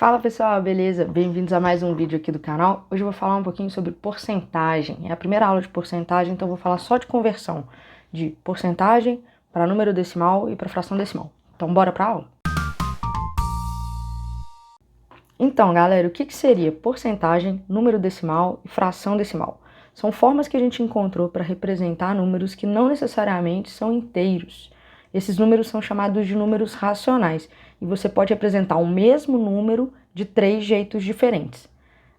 Fala pessoal, beleza? Bem-vindos a mais um vídeo aqui do canal. Hoje eu vou falar um pouquinho sobre porcentagem. É a primeira aula de porcentagem, então eu vou falar só de conversão de porcentagem para número decimal e para fração decimal. Então bora para a aula? Então galera, o que seria porcentagem, número decimal e fração decimal? São formas que a gente encontrou para representar números que não necessariamente são inteiros. Esses números são chamados de números racionais e você pode representar o mesmo número de 3 jeitos diferentes.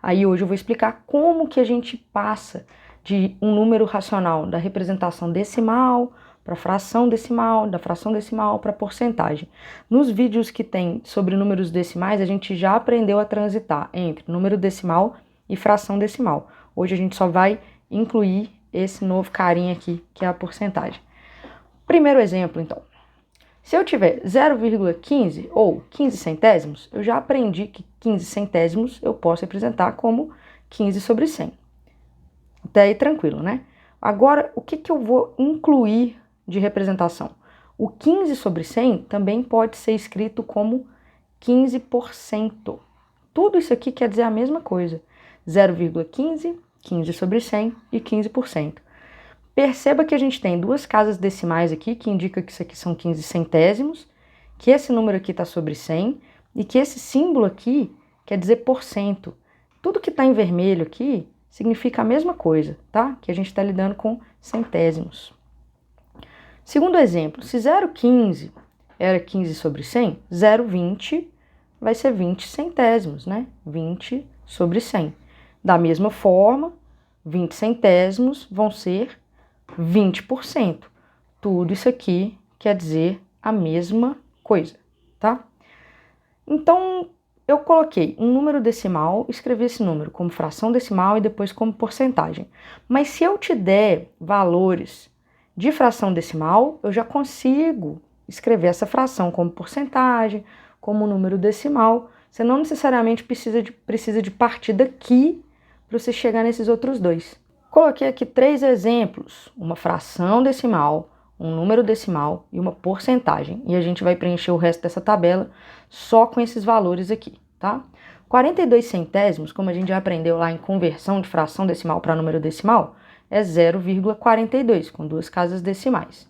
Aí hoje eu vou explicar como que a gente passa de um número racional da representação decimal para fração decimal, da fração decimal para porcentagem. Nos vídeos que tem sobre números decimais, a gente já aprendeu a transitar entre número decimal e fração decimal. Hoje a gente só vai incluir esse novo carinha aqui, que é a porcentagem. Primeiro exemplo, então. Se eu tiver 0,15 ou 15 centésimos, eu já aprendi que 15 centésimos eu posso representar como 15 sobre 100. Até aí tranquilo, né? Agora, o que eu vou incluir de representação? O 15 sobre 100 também pode ser escrito como 15%. Tudo isso aqui quer dizer a mesma coisa. 0,15, 15 sobre 100 e 15%. Perceba que a gente tem duas casas decimais aqui, que indica que isso aqui são 15 centésimos, que esse número aqui está sobre 100 e que esse símbolo aqui quer dizer porcento. Tudo que está em vermelho aqui significa a mesma coisa, tá? Que a gente está lidando com centésimos. Segundo exemplo, se 0,15 era 15 sobre 100, 0,20 vai ser 20 centésimos, né? 20 sobre 100. Da mesma forma, 20 centésimos vão ser 20%. Tudo isso aqui quer dizer a mesma coisa, tá? Então, eu coloquei um número decimal, escrevi esse número como fração decimal e depois como porcentagem. Mas se eu te der valores de fração decimal, eu já consigo escrever essa fração como porcentagem, como número decimal. Você não necessariamente precisa de partir daqui para você chegar nesses outros dois. Coloquei aqui 3 exemplos, uma fração decimal, um número decimal e uma porcentagem. E a gente vai preencher o resto dessa tabela só com esses valores aqui, tá? 42 centésimos, como a gente já aprendeu lá em conversão de fração decimal para número decimal, é 0,42, com 2 casas decimais.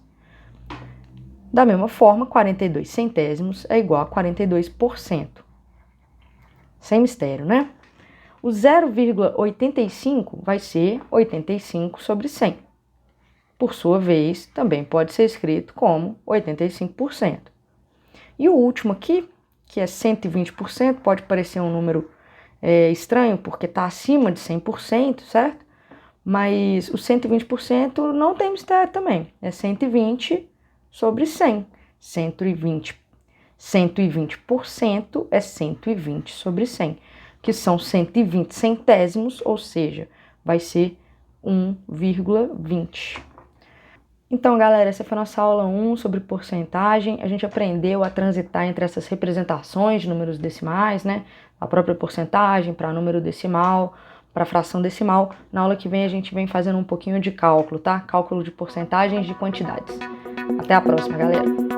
Da mesma forma, 42 centésimos é igual a 42%. Sem mistério, né? O 0,85 vai ser 85 sobre 100. Por sua vez, também pode ser escrito como 85%. E o último aqui, que é 120%, pode parecer um número estranho, porque está acima de 100%, certo? Mas o 120% não tem mistério também. É 120 sobre 100. 120% é 120 sobre 100. Que são 120 centésimos, ou seja, vai ser 1,20. Então, galera, essa foi a nossa aula 1 sobre porcentagem. A gente aprendeu a transitar entre essas representações de números decimais, né? A própria porcentagem para número decimal, para fração decimal. Na aula que vem a gente vem fazendo um pouquinho de cálculo, tá? Cálculo de porcentagens de quantidades. Até a próxima, galera!